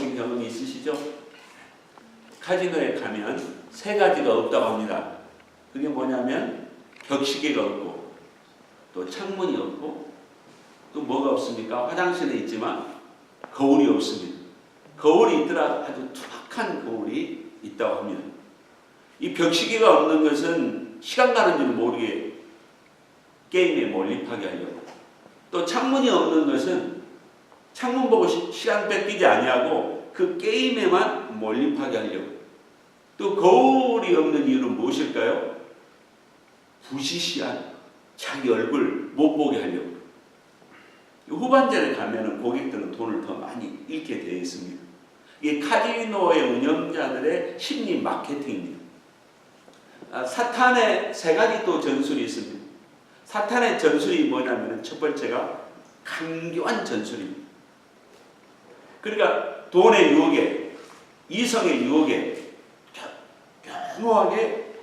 가보신 경험이 있으시죠? 카지노에 가면 세 가지가 없다고 합니다. 그게 뭐냐면 벽시계가 없고 또 창문이 없고 또 뭐가 없습니까? 화장실에 있지만 거울이 없습니다. 거울이 있더라 아주 투박한 거울이 있다고 합니다. 이 벽시계가 없는 것은 시간 가는 줄 모르게 게임에 몰입하게 하려고, 또 창문이 없는 것은 창문 보고 시간 뺏기지 아니하고 그 게임에만 몰입하게 하려고, 또 거울이 없는 이유는 무엇일까요? 부시시한 자기 얼굴 못 보게 하려고. 후반전에 가면은 고객들은 돈을 더 많이 잃게 되어 있습니다. 이게 카지노의 운영자들의 심리 마케팅입니다. 사탄의 세 가지 또 전술이 있습니다. 사탄의 전술이 뭐냐면 첫 번째가 강교한 전술입니다. 그러니까 돈의 유혹에, 이성의 유혹에 교묘하게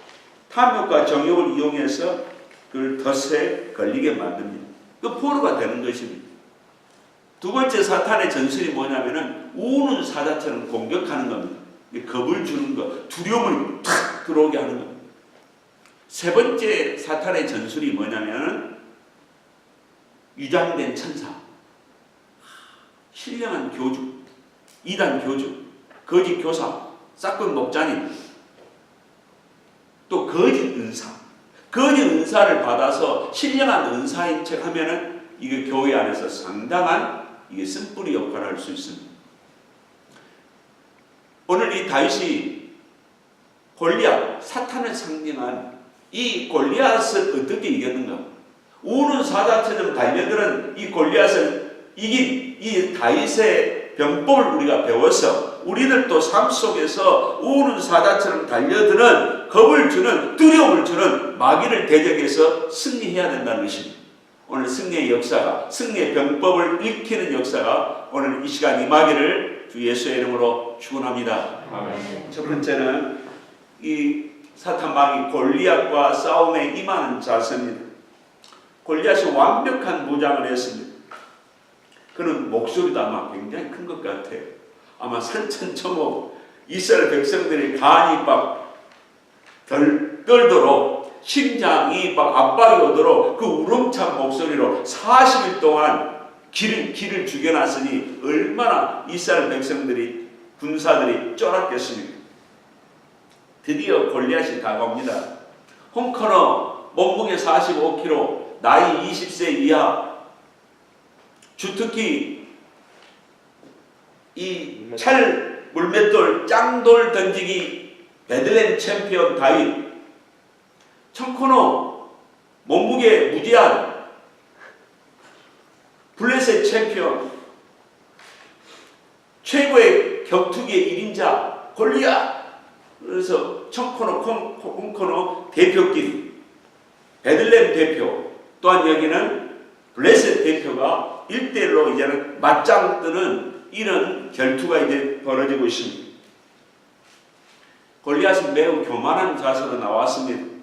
탐욕과 정욕을 이용해서 그걸 덫에 걸리게 만듭니다. 그 포로가 되는 것입니다. 두 번째 사탄의 전술이 뭐냐면은 우는 사자처럼 공격하는 겁니다. 겁을 주는 것, 두려움을 탁 들어오게 하는 겁니다. 세 번째 사탄의 전술이 뭐냐면은 위장된 천사, 신령한 교주, 이단 교주, 거짓 교사, 싹군 목자님, 또 거짓 은사. 거짓 은사를 받아서 신령한 은사인 척 하면은 이게 교회 안에서 상당한 이게 쓴뿌리 역할을 할 수 있습니다. 오늘 이 다윗이 골리앗, 사탄을 상징한 이 골리앗을 어떻게 이겼는가? 우는 사자처럼 달려드는 이 골리앗을 이긴 이 다윗의 병법을 우리가 배워서 우리들도 삶 속에서 우는 사자처럼 달려드는 겁을 주는, 두려움을 주는 마귀를 대적해서 승리해야 된다는 것입니다. 오늘 승리의 역사가, 승리의 병법을 익히는 역사가 오늘 이 시간 임하기를 주 예수의 이름으로 축원합니다. 아멘. 첫 번째는 이 사탄 마귀 골리앗과 싸움에 임하는 자세입니다. 골리앗이 완벽한 무장을 했습니다. 그는 목소리도 아마 굉장히 큰 것 같아요. 아마 산천초목 이스라엘 백성들이 간이 막 떨도록, 심장이 막 압박이 오도록 그 우렁찬 목소리로 40일 동안 길을 죽여놨으니 얼마나 이스라엘 백성들이, 군사들이 쫄았겠습니까? 드디어 골리앗이 다가옵니다. 홍커너, 몸무게 45kg, 나이 20세 이하, 주특기 이 찰 물맷돌, 짱돌 던지기 베들레헴 챔피언 다윗, 청코너 몸무게 무제한 블레셋 챔피언, 최고의 격투기의 1인자 골리앗. 그래서 청코너, 홍코너 대표끼리, 베들레헴 대표, 또한 여기는 블레셋 대표가 1대1로 이제는 맞짱 뜨는 이런 결투가 이제 벌어지고 있습니다. 골리앗은 매우 교만한 자세로 나왔습니다.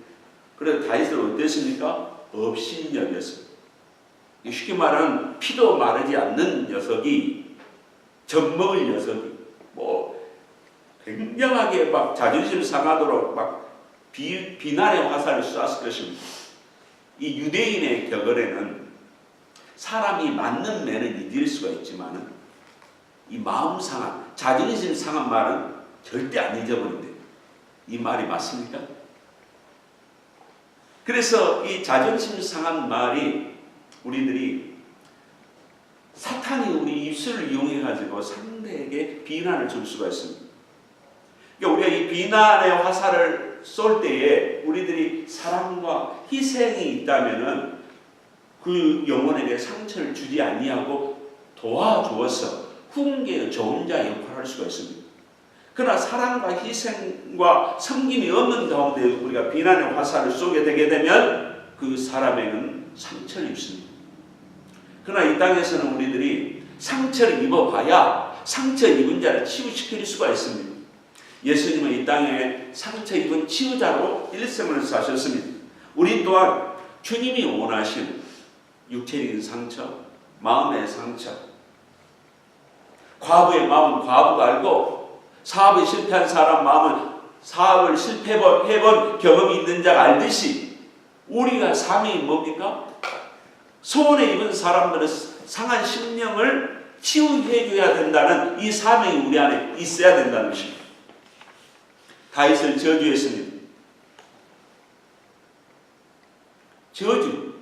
그래서 다윗은 어땠습니까? 업신여겼습니다. 쉽게 말하면 피도 마르지 않는 녀석이, 젖먹을 녀석이 굉장하게 막 자존심 상하도록 막 비난의 화살을 쐈을 것입니다. 이 유대인의 격언에는 사람이 맞는 매는 잊을 수가 있지만 이 마음 상한, 자존심 상한 말은 절대 안 잊어버린대. 이 말이 맞습니까? 그래서 이 자존심 상한 말이 우리들이 사탄이 우리 입술을 이용해 가지고 상대에게 비난을 줄 수가 있습니다. 그러니까 우리가 이 비난의 화살을 쏠 때에 우리들이 사랑과 희생이 있다면은 그 영혼에게 상처를 주지 아니하고 도와주어서 훈계의 좋은 자 역할을 할 수가 있습니다. 그러나 사랑과 희생과 섬김이 없는 가운데 우리가 비난의 화살을 쏘게 되게 되면 그 사람에게는 상처를 입습니다. 그러나 이 땅에서는 우리들이 상처를 입어봐야 상처 입은 자를 치유시킬 수가 있습니다. 예수님은 이 땅에 상처 입은 치유자로 일생을 사셨습니다. 우리 또한 주님이 원하시는 육체적인 상처, 마음의 상처, 과부의 마음은 과부가 알고 사업에 실패한 사람 마음은 사업을 실패해본 경험이 있는 자가 알듯이 우리가 사명이 뭡니까? 소원에 입은 사람들의 상한 심령을 치유해줘야 된다는 이 사명이 우리 안에 있어야 된다는 것입니다. 다윗을 저주했습니다. 저주.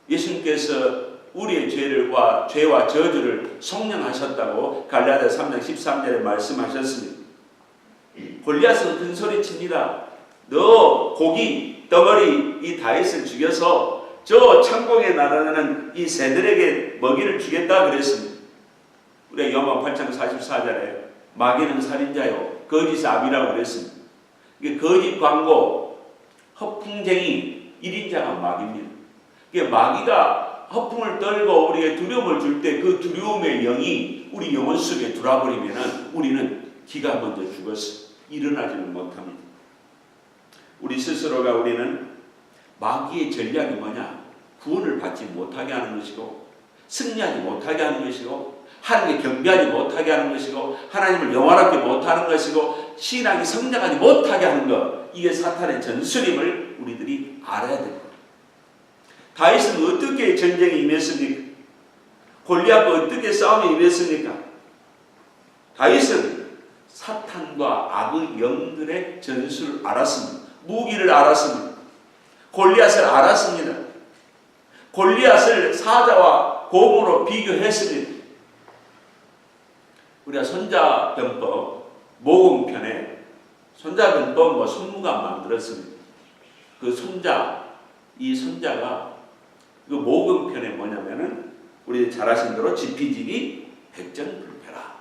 예수님께서 우리의 죄와 저주를 속량하셨다고 갈라디아 3장 13절에 말씀하셨습니다. 골리앗은 큰 소리 칩니다. 너 고기 덩어리 이 다윗을 죽여서 저 창공에 날아다니는 이 새들에게 먹이를 주겠다 그랬습니다. 우리가 요한복음 8장 44절에 마귀는 살인자요 거짓 아비라고 그랬습니다. 이게 거짓 광고 허풍쟁이 1인자가 마귀입니다. 이게 마귀가 허풍을 떨고 우리에게 두려움을 줄 때 그 두려움의 영이 우리 영혼 속에 들어와버리면 우리는 기가 먼저 죽어서 일어나지는 못합니다. 우리 스스로가 우리는 마귀의 전략이 뭐냐? 구원을 받지 못하게 하는 것이고 승리하지 못하게 하는 것이고 하나님께 경배하지 못하게 하는 것이고 하나님을 영원하게 못하는 것이고 신앙이 성장하지 못하게 하는 것, 이게 사탄의 전술임을 우리들이 알아야 됩니다. 다윗은 어떻게 전쟁에 임했습니까? 골리앗과 어떻게 싸움에 임했습니까? 다윗은 사탄과 악의 영들의 전술을 알았습니다. 무기를 알았습니다. 골리앗을 알았습니다. 골리앗을 사자와 곰으로 비교했습니다. 우리가 손자병법 모공편에 손자병법 손무가 만들었습니다. 그 이 손자가 그 모공편에 뭐냐면은 우리 잘 아시는 대로 지피지기 백전불패라.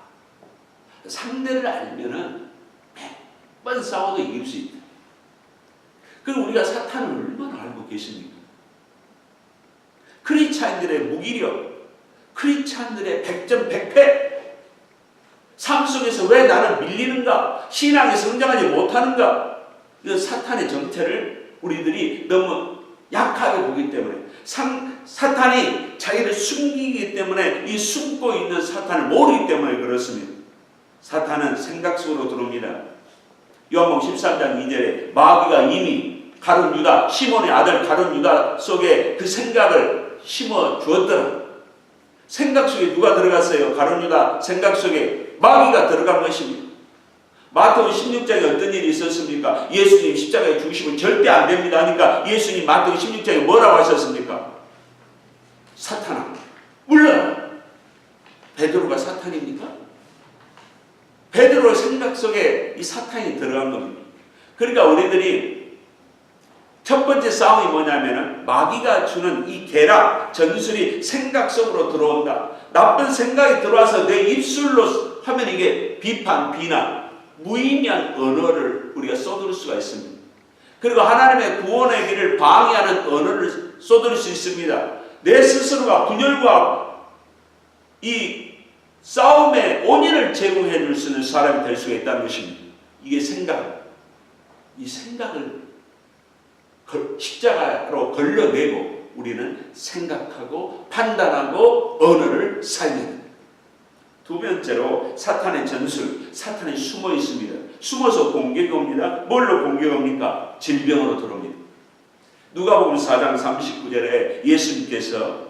상대를 알면은 100번 싸워도 이길 수 있다. 그럼 우리가 사탄을 얼마나 알고 계십니까? 크리스찬들의 무기력, 크리스찬들의 백전백패, 삶 속에서 왜 나는 밀리는가? 신앙에 성장하지 못하는가? 이 사탄의 정체를 우리들이 너무 약하게 보기 때문에 사탄이 자기를 숨기기 때문에 이 숨고 있는 사탄을 모르기 때문에 그렇습니다. 사탄은 생각 속으로 들어옵니다. 요한복음 13장 2절에 마귀가 이미 가룟 유다, 시몬의 아들 가룟 유다 속에 그 생각을 심어 주었더라. 생각 속에 누가 들어갔어요? 가룟 유다 생각 속에 마귀가 들어간 것입니다. 마태복음 16장에 어떤 일이 있었습니까? 예수님 십자가에 죽으시면 절대 안 됩니다 하니까 예수님 마태복음 16장에 뭐라고 하셨습니까? 사탄아 물러라. 베드로가 사탄입니까? 베드로의 생각 속에 이 사탄이 들어간 겁니다. 그러니까 우리들이 첫 번째 싸움이 뭐냐면은 마귀가 주는 이 계략, 전술이 생각 속으로 들어온다. 나쁜 생각이 들어와서 내 입술로 하면 이게 비판, 비난, 무의미한 언어를 우리가 쏟을 수가 있습니다. 그리고 하나님의 구원의 길을 방해하는 언어를 쏟을 수 있습니다. 내 스스로가 분열과 이 싸움의 원인을 제공해 줄 수 있는 사람이 될 수가 있다는 것입니다. 이게 이 생각을 십자가로 걸러내고 우리는 생각하고 판단하고 언어를 살려야 됩니다. 두 번째로 사탄의 전술, 사탄이 숨어 있습니다. 숨어서 공격합니다. 뭘로 공격합니까? 질병으로 들어옵니다. 누가복음 4장 39절에 예수님께서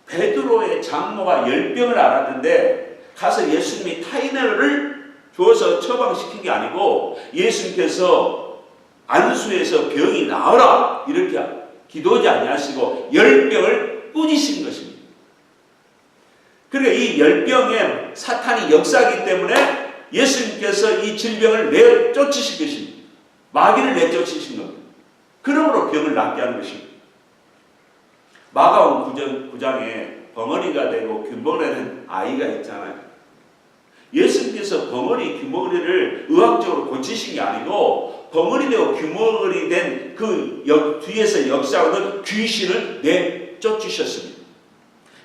베드로의 장모가 열병을 앓았는데 가서 예수님이 타이레놀을 주어서 처방시킨 게 아니고 예수님께서 안수에서 병이 나으라 이렇게 기도하지 아니하시고 열병을 꾸짖으신 것입니다. 그러니까 이 열병에 사탄이 역사하기 때문에 예수님께서 이 질병을 내쫓으신 것입니다. 마귀를 내쫓으신 겁니다. 그러므로 병을 낫게 하는 것입니다. 마가복음 9장에 벙어리가 되고 귀머거리가 된 아이가 있잖아요. 예수님께서 벙어리, 귀머거리를 의학적으로 고치신 게 아니고 벙어리 되고 귀머거리 된 그 뒤에서 역사하는 귀신을 내쫓으셨습니다.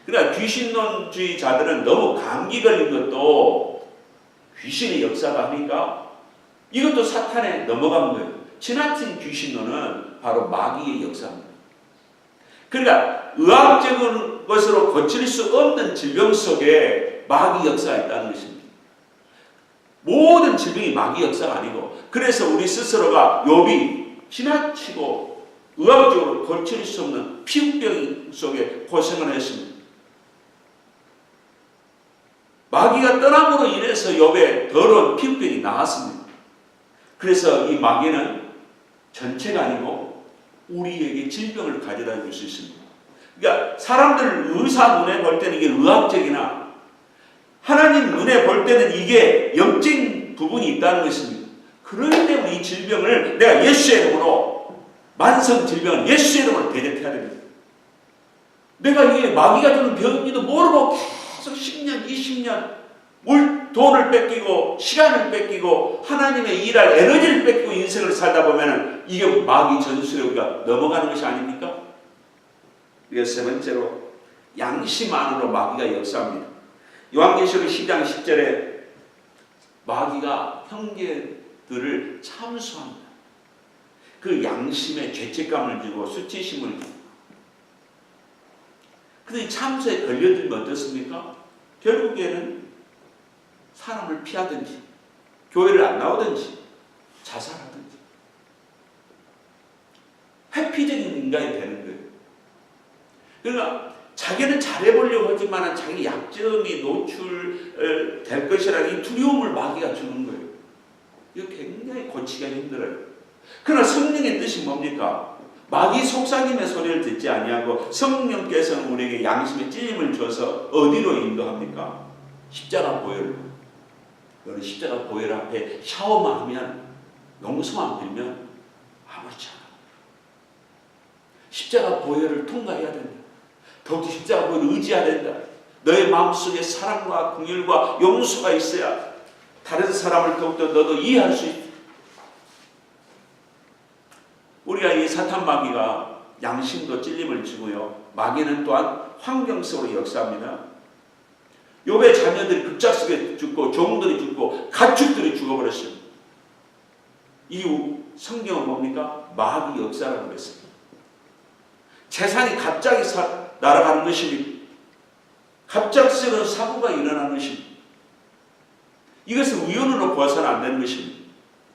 그러나 귀신론주의자들은 너무 감기 걸린 것도 귀신의 역사가 하니까 이것도 사탄에 넘어간 거예요. 지나친 귀신론은 바로 마귀의 역사입니다. 그러니까 의학적인 것으로 고칠 수 없는 질병 속에 속에 마귀 역사가 있다는 것입니다. 모든 질병이 마귀 역사가 아니고, 그래서 우리 스스로가 욥이 지나치고 의학적으로 고칠 수 없는 피부병 속에 고생을 했습니다. 마귀가 떠남으로 인해서 욥의 더러운 피부병이 나왔습니다. 그래서 이 마귀는 전체가 아니고 우리에게 질병을 가져다 줄 수 있습니다. 그러니까 사람들 의사 눈에 볼 때는 이게 의학적이나 하나님 눈에 볼 때는 이게 영적인 부분이 있다는 것입니다. 그렇기 때문에 이 질병을 내가 예수의 이름으로, 만성 질병은 예수의 이름으로 대적해야 됩니다. 내가 이게 마귀가 주는 병인지도 모르고 계속 10년, 20년 돈을 뺏기고 시간을 뺏기고 하나님의 일할 에너지를 뺏기고 인생을 살다 보면 이게 마귀 전술에 우리가 넘어가는 것이 아닙니까? 그래서 세 번째로 양심 안으로 마귀가 역사합니다. 요한계시록 10장 10절에 마귀가 형제들을 참수합니다. 그 양심에 죄책감을 주고 수치심을 주고. 근데 참수에 걸려들면 어떻습니까? 결국에는 사람을 피하든지 교회를 안 나오든지 자살하든지 회피적인 인간이 되는 거예요. 그러니까 자기는 잘해보려고 하지만 자기 약점이 노출될 것이라는 이 두려움을 마귀가 주는 거예요. 이거 굉장히 고치기가 힘들어요. 그러나 성령의 뜻이 뭡니까? 마귀 속삭임의 소리를 듣지 아니하고 성령께서는 우리에게 양심의 찔림을 줘서 어디로 인도합니까? 십자가 보혈로. 너는 십자가 보혈 앞에 샤워만 하면, 용서만 빌면 아무렇지 않아. 십자가 보혈을 통과해야 된다. 더욱이 십자가 보혈을 의지해야 된다. 너의 마음속에 사랑과 긍휼과 용서가 있어야 다른 사람을 더욱더 너도 이해할 수 있다. 우리가 이 사탄 마귀가 양심도 찔림을 주고요, 마귀는 또한 환경 속으로 역사합니다. 욥의 자녀들이 급작스럽게 죽고 종들이 죽고 가축들이 죽어버렸어요. 이후 성경은 뭡니까? 마귀 역사라고 그랬습니다. 재산이 갑자기 날아가는 것입니다. 갑작스러운 사고가 일어나는 것입니다. 이것은 우연으로 보아서는 안 되는 것입니다.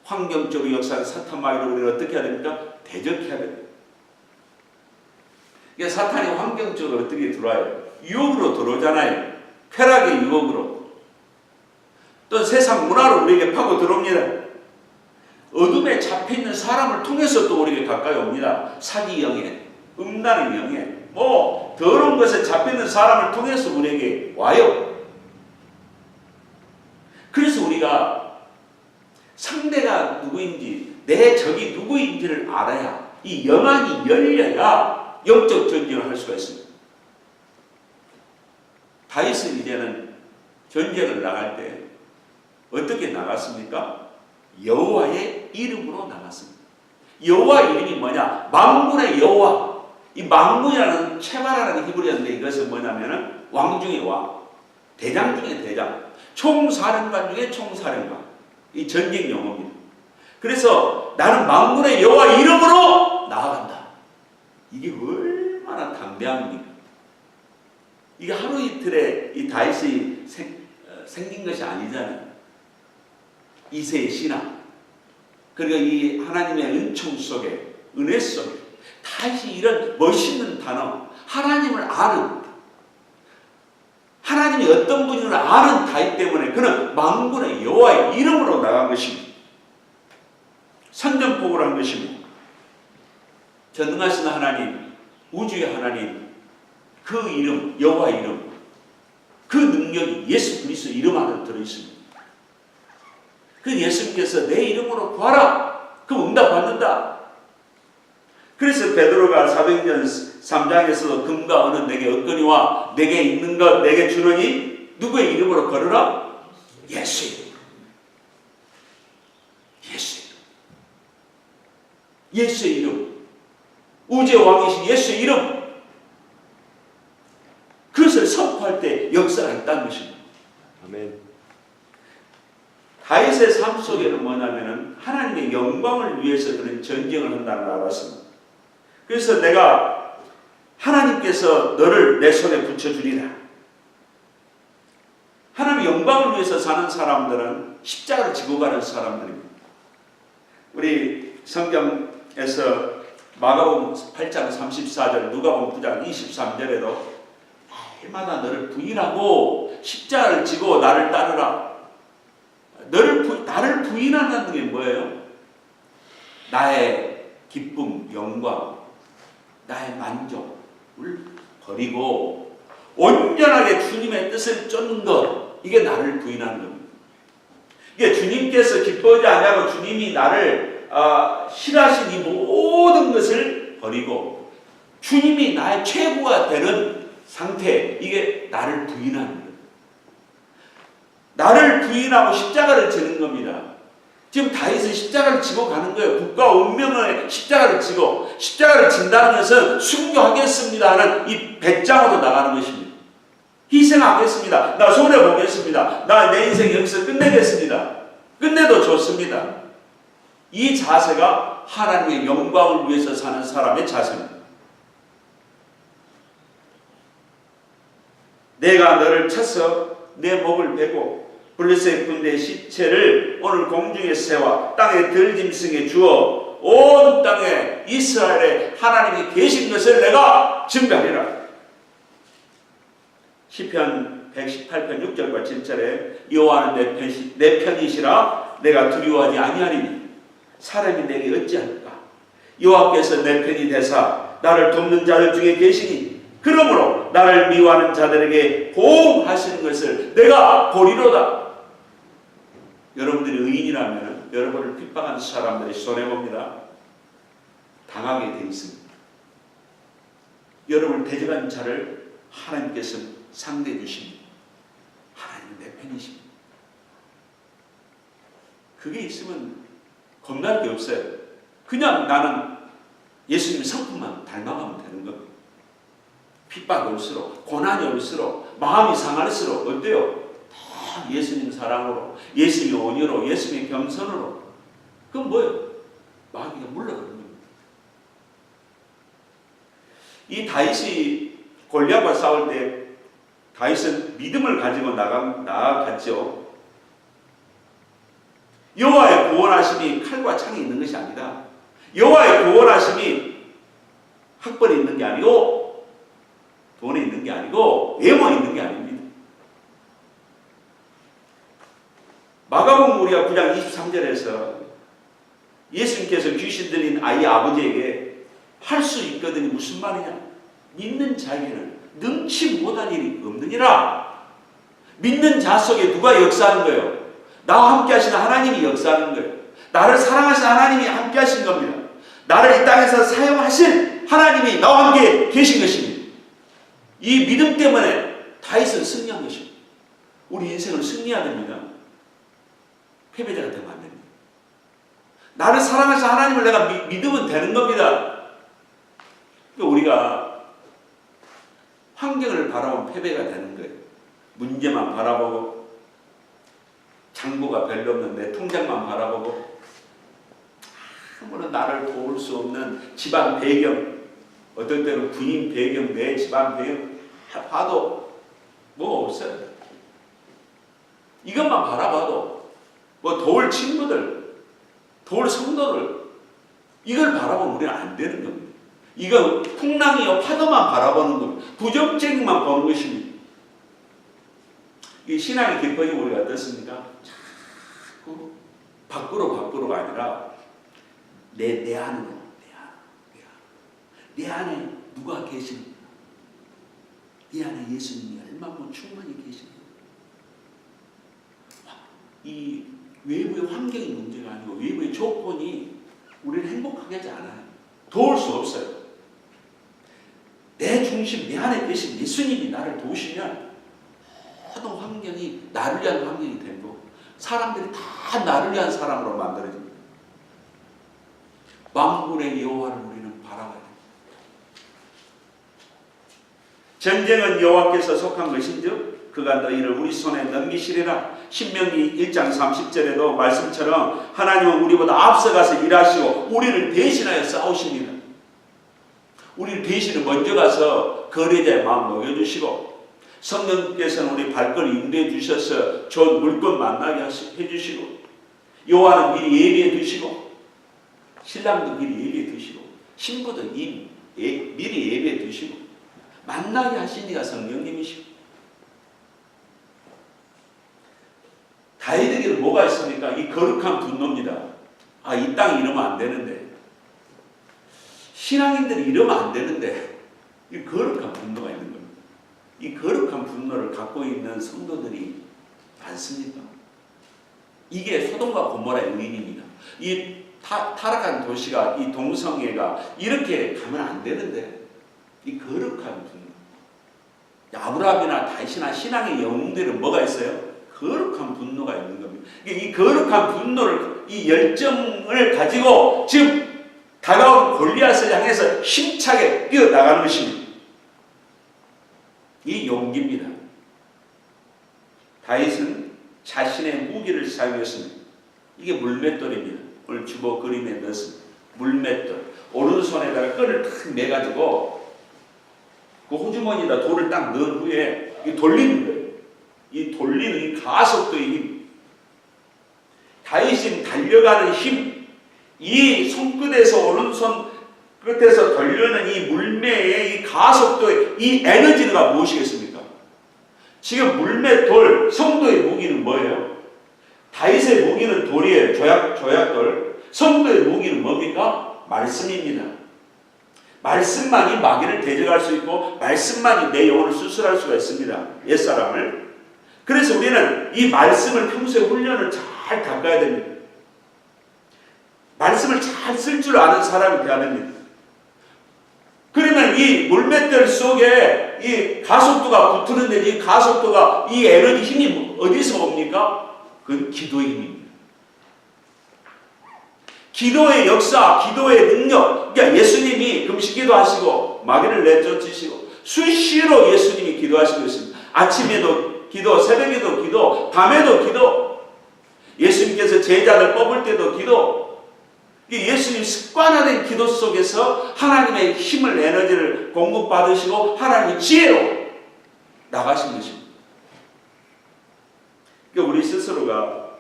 환경적으로 역사하는 사탄 마귀를 우리가 어떻게 해야 됩니까? 대적해야 됩니다. 그러니까 사탄이 환경적으로 어떻게 들어와요? 유혹으로 들어오잖아요. 쾌락의 유혹으로. 또 세상 문화로 우리에게 파고 들어옵니다. 어둠에 잡혀있는 사람을 통해서 또 우리에게 가까이 옵니다. 사기 영예, 음란의 영예, 더러운 것에 잡혀있는 사람을 통해서 우리에게 와요. 그래서 우리가 상대가 누구인지, 내 적이 누구인지를 알아야, 이 영안이 열려야 영적 전쟁을 할 수가 있습니다. 다윗은 이제는 전쟁을 나갈 때 어떻게 나갔습니까? 여호와의 이름으로 나갔습니다. 여호와 이름이 뭐냐? 만군의 여호와. 이 만군이라는 체바라는 히브리어인데 이것은 뭐냐면은 왕 중의 왕, 대장 중의 대장, 총사령관 중의 총사령관. 이 전쟁 용어입니다. 그래서 나는 만군의 여호와 이름으로 나아간다. 이게 얼마나 담대합니까? 이게 하루 이틀에 이 다윗이 생긴 것이 아니잖아요. 이새의 신앙, 그리고 이 하나님의 은총 속에, 은혜 속에 다윗이 이런 멋있는 단어, 하나님을 아는, 하나님이 어떤 분인지 아는 다윗 때문에 그는 만군의 여호와의 이름으로 나간 것입니다. 선전포고를 한 것입니다. 전능하신 하나님, 우주의 하나님, 그 이름, 여호와 이름, 그 능력이 예수 그리스도 이름 안에 들어있습니다. 그 예수님께서 내 이름으로 구하라. 그럼 응답받는다. 그래서 베드로가 사도행전 3장에서도 금과 은은 내게 얻거니와 내게 있는 것 내게 주노니 누구의 이름으로 걸으라? 예수의 이름. 예수의 이름. 예수의 이름. 우주의 왕이신 예수의 이름. 그것을 선포할 때 역사가 있다는 것입니다. 아멘. 다윗의 삶 속에는 뭐냐면은 하나님의 영광을 위해서 그런 전쟁을 한다는 걸 알았습니다. 그래서 내가 하나님께서 너를 내 손에 붙여주리라. 하나님의 영광을 위해서 사는 사람들은 십자가를 지고 가는 사람들입니다. 우리 성경에서 마가복음 8장 34절, 누가복음 9장 23절에도 해마다 너를 부인하고 십자가를 지고 나를 따르라. 나를 부인한다는 게 뭐예요? 나의 기쁨, 영광, 나의 만족을 버리고 온전하게 주님의 뜻을 쫓는 것, 이게 나를 부인하는 겁니다. 이게 주님께서 기뻐하지 않냐고 주님이 나를 싫어하신 이 모든 것을 버리고 주님이 나의 최고가 되는 상태, 이게 나를 부인하는 거예요. 나를 부인하고 십자가를 지는 겁니다. 지금 다윗은 십자가를 지고 가는 거예요. 국가 운명을 십자가를 지고, 십자가를 진다는 것은 순교하겠습니다 하는 이 배짱으로 나가는 것입니다. 희생하겠습니다. 나 손해보겠습니다. 나 내 인생 여기서 끝내겠습니다. 끝내도 좋습니다. 이 자세가 하나님의 영광을 위해서 사는 사람의 자세입니다. 내가 너를 쳐서 내 목을 베고 블레셋 군대의 시체를 오늘 공중의 새와 땅의 들짐승에 주어 온 땅에 이스라엘에 하나님이 계신 것을 내가 증거하리라. 시편 118편 6절과 7절에 여호와는 내 편이시라 내가 두려워하지 아니하리니 사람이 내게 어찌할까. 여호와께서 내 편이 되사 나를 돕는 자들 중에 계시니 그러므로 나를 미워하는 자들에게 보호하시는 것을 내가 보리로다. 여러분들이 의인이라면 여러분을 핍박하는 사람들이 손해봅니다. 당하게 되어 있습니다. 여러분을 대적하는 자를 하나님께서 상대해 주십니다. 하나님은 내 편이십니다. 그게 있으면 겁날 게 없어요. 그냥 나는 예수님 성품만 닮아가면 되는 겁니다. 핍박이 올수록, 고난이 올수록, 마음이 상할수록 어때요? 다 예수님 사랑으로, 예수님의 온유로, 예수님의 겸손으로. 그건 뭐예요? 마귀가 물러가는 겁니다. 이 다윗이 골리앗과 싸울 때 다윗은 믿음을 가지고 나아갔죠. 여호와의 구원하심이 칼과 창이 있는 것이 아니다. 여호와의 구원하심이 학벌에 있는 게 아니고 돈에 있는 게 아니고 외모에 있는 게 아닙니다. 마가복음 우리가 9장 23절에서 예수님께서 귀신 들린 아이 아버지에게 할 수 있거든이 무슨 말이냐? 믿는 자에게는 능치 못한 일이 없느니라. 믿는 자 속에 누가 역사하는 거예요? 나와 함께 하시는 하나님이 역사하는 거예요. 나를 사랑하시는 하나님이 함께 하신 겁니다. 나를 이 땅에서 사용하실 하나님이 나와 함께 계신 것입니다. 이 믿음 때문에 다윗은 승리한 것입니다. 우리 인생을 승리해야 됩니다. 패배자가 되면 안 됩니다. 나를 사랑하시는 하나님을 내가 믿으면 되는 겁니다. 우리가 환경을 바라보면 패배가 되는 거예요. 문제만 바라보고 장부가 별로 없는 내 통장만 바라보고 아무런 나를 도울 수 없는 집안 배경, 어떨 때는 부인 배경, 내 집안 배경 봐도 뭐 없어요. 이것만 바라봐도 뭐 도울 친구들, 도울 성도들 이걸 바라보면 우리는 안 되는 겁니다. 이건 풍랑이요 파도만 바라보는 겁니다. 부정적인만 보는 것입니다. 이 신앙의 기법이 우리가 어떻습니까? 자꾸 밖으로가 아니라 내 안으로 내 안에 누가 계십니까? 내 안에 예수님이 얼마나 충만히 계십니까? 이 외부의 환경이 문제가 아니고 외부의 조건이 우리를 행복하게 하지 않아요. 도울 수 없어요. 내 중심, 내 안에 계신 예수님이 나를 도우시면 모든 환경이 나를 위한 환경이 되고 사람들이 다 나를 위한 사람으로 만들어집니다. 만군의 여호와를 우리는 바라봐야 됩니다. 전쟁은 여호와께서 속한 것인즉 그가 너희를 우리 손에 넘기시리라. 신명기 1장 30절에도 말씀처럼 하나님은 우리보다 앞서가서 일하시고 우리를 대신하여 싸우십니다. 우리를 대신에 먼저 가서 거래자의 마음 녹여주시고 성령께서는 우리 발걸음 인도해 주셔서 좋은 물건 만나게 해주시고, 요한은 미리 예비해 두시고, 신랑도 미리 예비해 두시고, 신부도 미리 예비해 두시고, 만나게 하시니까 성령님이시고. 다윗에게는 뭐가 있습니까? 이 거룩한 분노입니다. 아, 이 땅이 이러면 안 되는데, 신앙인들이 이러면 안 되는데, 이 거룩한 분노가 있는 겁니다. 이 거룩한 분노를 갖고 있는 성도들이 많습니까? 이게 소돔과 고모라의 의인입니다. 이 타락한 도시가, 이 동성애가 이렇게 가면 안 되는데, 이 거룩한 분노. 아브라함이나 다윗이나 신앙의 영웅들은 뭐가 있어요? 거룩한 분노가 있는 겁니다. 이 거룩한 분노를, 이 열정을 가지고 지금 다가온 골리앗을 향해서 힘차게 뛰어나가는 것입니다. 이 용기입니다. 다윗은 자신의 무기를 사용했습니다. 이게 물맷돌입니다. 오늘 주보 그림에 넣었습니다. 물맷돌. 오른손에다가 끈을 탁 매가지고 그 호주머니에다 돌을 딱 넣은 후에 이 돌리는 거예요. 이 돌리는 이 가속도의 힘. 다윗이 달려가는 힘. 이 손끝에서 오른손 끝에서 돌려는 이 물매의 이 가속도의 이 에너지가 무엇이겠습니까? 지금 물맷돌, 성도의 무기는 뭐예요? 다윗의 무기는 돌이에요. 조약돌. 성도의 무기는 뭡니까? 말씀입니다. 말씀만이 마귀를 대적할 수 있고, 말씀만이 내 영혼을 수술할 수가 있습니다. 옛사람을. 그래서 우리는 이 말씀을 평소에 훈련을 잘 닦아야 됩니다. 말씀을 잘 쓸 줄 아는 사람이 되어야 됩니다. 그러면 이 물맷돌 속에 이 가속도가 붙는데, 이 가속도가, 이 에너지 힘이 어디서 옵니까? 그건 기도의 힘입니다. 기도의 역사, 기도의 능력. 그러니까 예수님이 금식기도 하시고 마귀를 내쫓으시고 수시로 예수님이 기도하시고 있습니다. 아침에도 기도, 새벽에도 기도, 밤에도 기도. 예수님께서 제자들 뽑을 때도 기도. 예수님 습관화된 기도 속에서 하나님의 힘을, 에너지를 공급받으시고 하나님의 지혜로 나가신 것입니다. 그러니까 우리 스스로가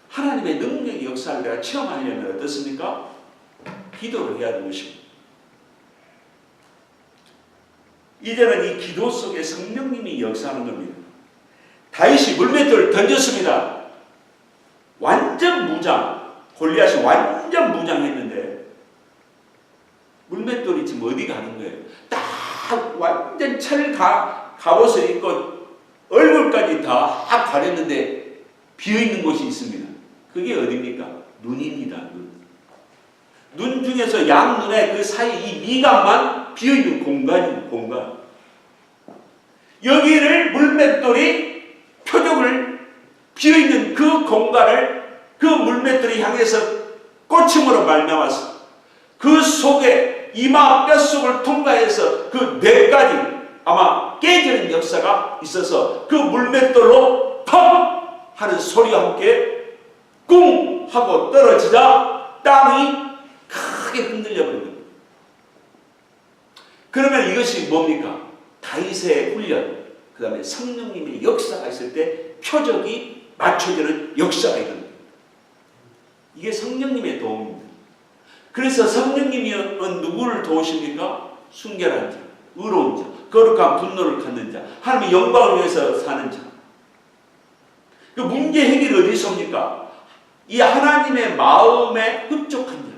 하나님의 능력의 역사를 내가 체험하려면 어떻습니까? 기도를 해야 되는 것입니다. 이제는 이 기도 속에 성령님이 역사하는 겁니다. 다윗이 물맷돌을 던졌습니다. 완전 무장. 골리앗이 완전 무장했는데 물맷돌이 지금 어디 가는 거예요? 딱 완전 철 갑옷을 입고 얼굴까지 다 가렸는데 비어있는 곳이 있습니다. 그게 어디입니까? 눈입니다. 눈 중에서 양눈의 그 사이 이 미간만 비어있는 공간입니다. 공간. 여기를 물맷돌이 표적을 비어있는 그 공간을 그 물맷돌이 향해서 꽂힘으로 말미암아서 그 속에 이마 뼛속을 통과해서 그 뇌까지 아마 깨지는 역사가 있어서 그 물맷돌로 펑 하는 소리와 함께 꿍 하고 떨어지자 땅이 크게 흔들려 버린 겁니다. 그러면 이것이 뭡니까? 다윗의 훈련, 그 다음에 성령님의 역사가 있을 때 표적이 맞춰지는 역사가 있는 겁니다. 이게 성령님의 도움입니다. 그래서 성령님은 누구를 도우십니까? 순결한 자, 의로운 자, 거룩한 분노를 갖는 자, 하나님의 영광을 위해서 사는 자. 그 문제 해결이 어디서 옵니까? 이 하나님의 마음에 흡족한 자.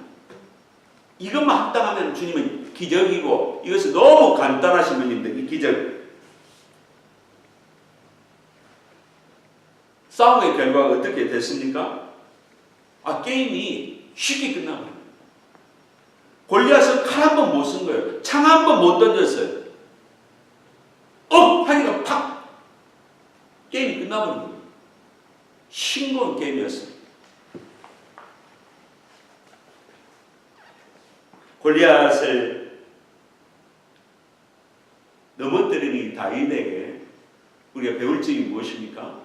이것만 합당하면 주님은 기적이고, 이것은 너무 간단하신 분인데 이 기적. 싸움의 결과가 어떻게 됐습니까? 게임이 쉽게 끝나버려요. 골리앗은 칼 한 번 못 쓴 거예요. 창 한 번 못 던졌어요. 하니까 팍! 게임이 끝나버린 거예요. 싱거운 게임이었어요. 골리앗을 넘어뜨리는 다윗에게 우리가 배울 점이 무엇입니까?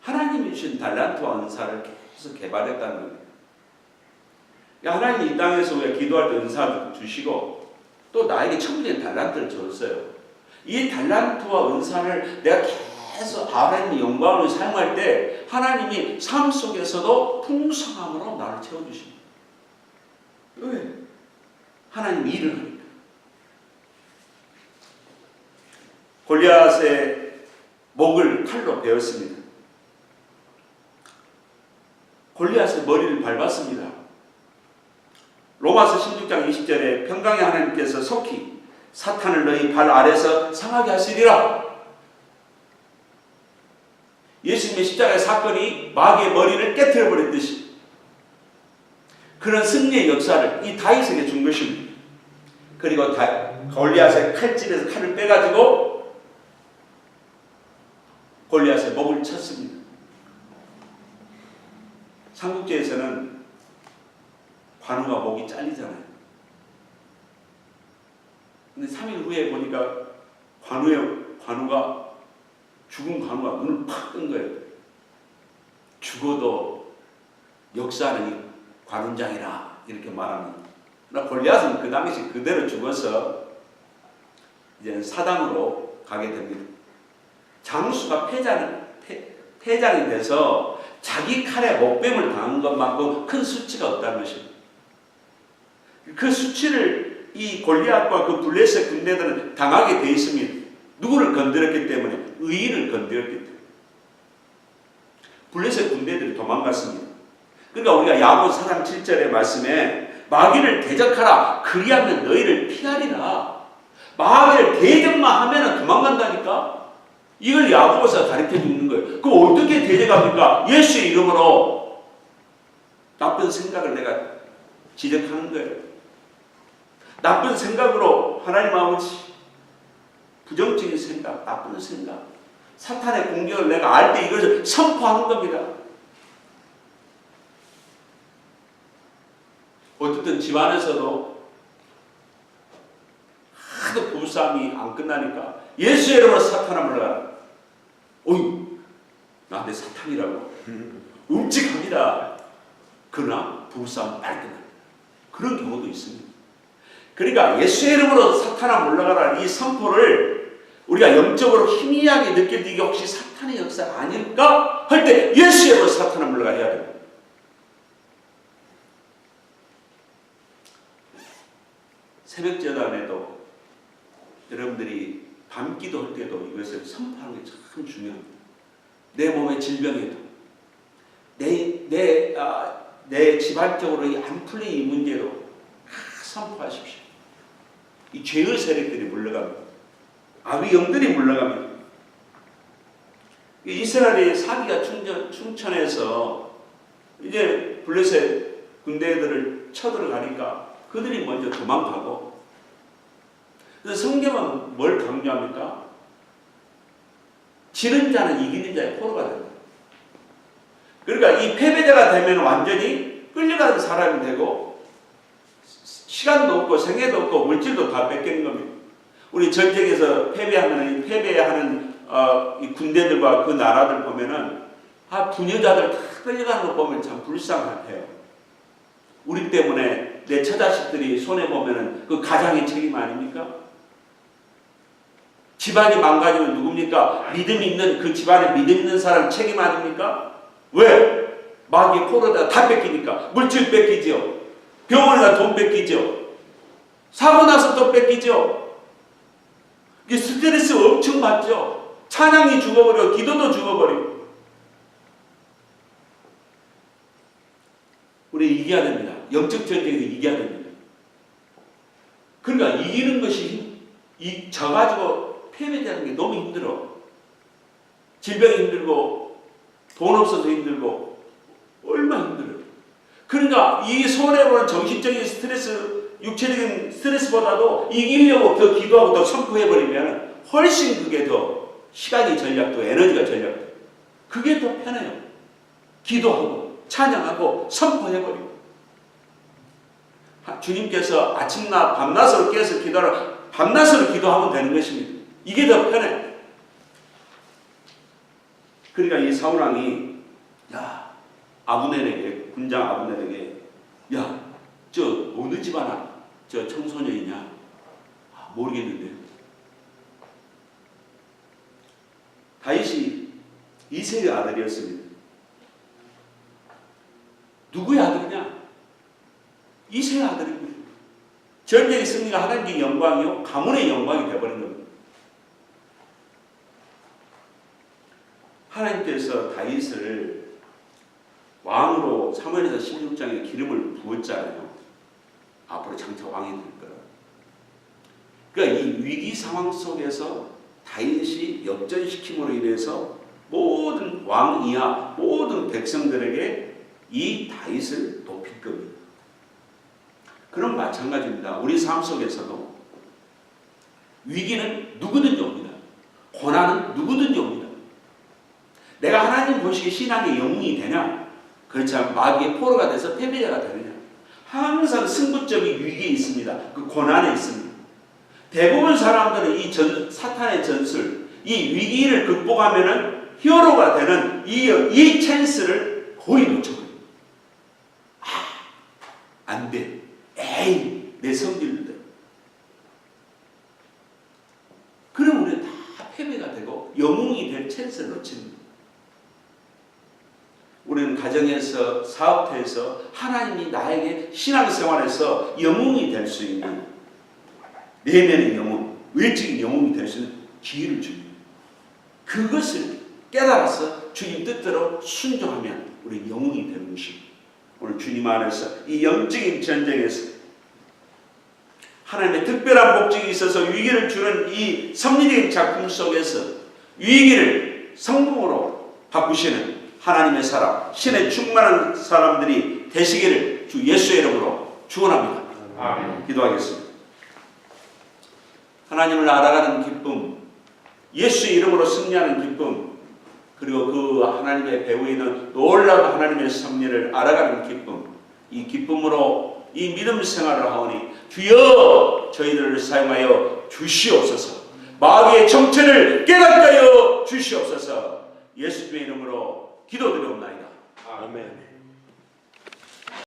하나님이 주신 달란트와 은사를 계속 개발했다는 겁니다. 하나님이 이 땅에서 우리가 기도할 때 은사 주시고 또 나에게 천국의 달란트를 줬어요. 이 달란트와 은사를 내가 계속 하나님의 영광을 사용할 때 하나님이 삶 속에서도 풍성함으로 나를 채워주십니다. 왜? 하나님이 일을 하니까. 골리앗의 목을 칼로 베었습니다. 골리앗의 머리를 밟았습니다. 로마서 16장 20절에 평강의 하나님께서 속히 사탄을 너희 발 아래서 상하게 하시리라. 예수님의 십자가의 사건이 마귀의 머리를 깨트려 버렸듯이 그런 승리의 역사를 이 다윗에게 준 것입니다. 그리고 골리앗의 칼집에서 칼을 빼가지고 골리앗의 목을 쳤습니다. 삼국지에서는 관우가 목이 잘리잖아요. 근데 3일 후에 보니까 관우가 죽은 관우가 눈을 팍 뜬 거예요. 죽어도 역사는 이 관운장이라 이렇게 말합니다. 그러나 골리앗은 그 당시 그대로 죽어서 이제 사당으로 가게 됩니다. 장수가 패장이 돼서 자기 칼에 목뱀을 당한 것만큼 큰 수치가 없다는 것입니다. 그 수치를 이 골리앗과 그 블레셋 군대들은 당하게 되어 있습니다. 누구를 건드렸기 때문에? 의인을 건드렸기 때문에. 블레셋 군대들이 도망갔습니다. 그러니까 우리가 야고보서 4장 7절의 말씀에 마귀를 대적하라 그리하면 너희를 피하리라. 마귀를 대적만 하면 도망간다니까. 이걸 야고보서 가르쳐 주는 거예요. 그럼 어떻게 대적합니까? 예수의 이름으로 나쁜 생각을 내가 지적하는 거예요. 나쁜 생각으로 하나님 아버지 부정적인 생각, 나쁜 생각, 사탄의 공격을 내가 알 때 이것을 선포하는 겁니다. 어쨌든 집안에서도 하도 부부싸움이 안 끝나니까 예수의 이름으로 사탄아 물러가라. 어이, 나한테 사탄이라고. 움직합니다. 그러나 부부싸움 빨리 끝납니다. 그런 경우도 있습니다. 그러니까 예수의 이름으로 사탄아 물러가라 이 선포를 우리가 영적으로 희미하게 느낄 때 이게 혹시 사탄의 역사가 아닐까 할 때 예수의 이름으로 사탄아 물러가야 해야 됩니다. 새벽 제단에도 여러분들이 밤기도 할 때도 이것을 선포하는 게 참 중요합니다. 내 몸의 질병에도 내 집안적으로 안 풀린 이 문제로 선포하십시오. 이 죄의 세력들이 물러갑니다. 아비 영들이 물러갑니다. 이스라엘이 사기가 충천해서 이제 블레셋 군대들을 쳐들어가니까 그들이 먼저 도망가고, 그래서 성경은 뭘 강조합니까? 지는 자는 이기는 자의 포로가 된다. 그러니까 이 패배자가 되면 완전히 끌려가는 사람이 되고 시간도 없고 생애도 없고 물질도 다 뺏기는 겁니다. 우리 전쟁에서 패배하는 이 군대들과 그 나라들 보면은 부녀자들 다 끌려가는 거 보면 참 불쌍해요. 우리 때문에 내 처자식들이 손해보면은 그 가장의 책임 아닙니까? 집안이 망가지면 누굽니까? 믿음 있는 그 집안에 믿음 있는 사람 책임 아닙니까? 왜? 마귀 포로다 다 뺏기니까. 물질 뺏기죠. 병원에 가 돈 뺏기죠. 사고 나서 또 뺏기죠. 이게 스트레스 엄청 받죠. 찬양이 죽어버리고 기도도 죽어버리고. 우리 이겨야 됩니다. 영적 전쟁에서 이겨야 됩니다. 그러니까 이기는 것이 져가지고 패배되는 게 너무 힘들어. 질병이 힘들고 돈 없어서 힘들고 얼마나 힘들어요. 그러니까 이 손해보는 정신적인 스트레스, 육체적인 스트레스보다도 이기려고 더 기도하고 더 선포해버리면 훨씬 그게 더 시간이 전략도 에너지가 전략도 그게 더 편해요. 기도하고 찬양하고 선포해버리고. 주님께서 아침낮 밤낮으로 깨서 기도하라. 밤낮으로 기도하면 되는 것입니다. 이게 더 편해. 그러니까 이 사울왕이 아브넬에게, 군장 아브넬에게, 저 어느 집안 저 청소년이냐? 모르겠는데 다윗이 이새의 아들이었습니다. 누구의 아들이냐? 이새의 아들입니다. 전쟁의 승리가 하나님의 영광이요 가문의 영광이 되어버린 겁니다. 하나님께서 다윗을 왕으로 사무엘에서 16장에 기름을 부었잖아요. 앞으로 장차 왕이 될 거라. 그러니까 이 위기 상황 속에서 다윗이 역전시킴으로 인해서 모든 왕 이하 모든 백성들에게 이 다윗을 높일 겁니다. 그럼 마찬가지입니다. 우리 삶 속에서도 위기는 누구든지 옵니다. 고난은 누구든지 옵니다. 내가 하나님 보시기에 신앙의 영웅이 되냐? 그렇지 않으면 마귀의 포로가 돼서 패배자가 되느냐? 항상 승부점이 위기에 있습니다. 그 고난에 있습니다. 대부분 사람들은 이 사탄의 전술, 이 위기를 극복하면은 히어로가 되는 이 찬스를 거의 놓쳐버립니다. 안 돼. 에이, 내 성질들. 그럼 우리는 다 패배가 되고 영웅이 될 찬스를 놓칩니다. 우리는 가정에서 사업터에서 하나님이 나에게 신앙생활에서 영웅이 될 수 있는 내면의 영웅, 외적인 영웅이 될 수 있는 기회를 줍니다. 그것을 깨달아서 주님 뜻대로 순종하면 우리 영웅이 되는 것입니다. 오늘 주님 안에서 이 영적인 전쟁에서 하나님의 특별한 목적이 있어서 위기를 주는 이 섭리적인 작품 속에서 위기를 성공으로 바꾸시는 하나님의 사람, 신의 충만한 사람들이 되시기를 주 예수의 이름으로 축원합니다. 아멘. 기도하겠습니다. 하나님을 알아가는 기쁨, 예수의 이름으로 승리하는 기쁨, 그리고 그 하나님의 배후에 있는 놀라운 하나님의 섭리를 알아가는 기쁨, 이 기쁨으로 이 믿음 생활을 하오니 주여 저희들을 사용하여 주시옵소서. 마귀의 정체를 깨닫게 하여 주시옵소서. 예수님의 이름으로 기도드리옵나이다. 아멘.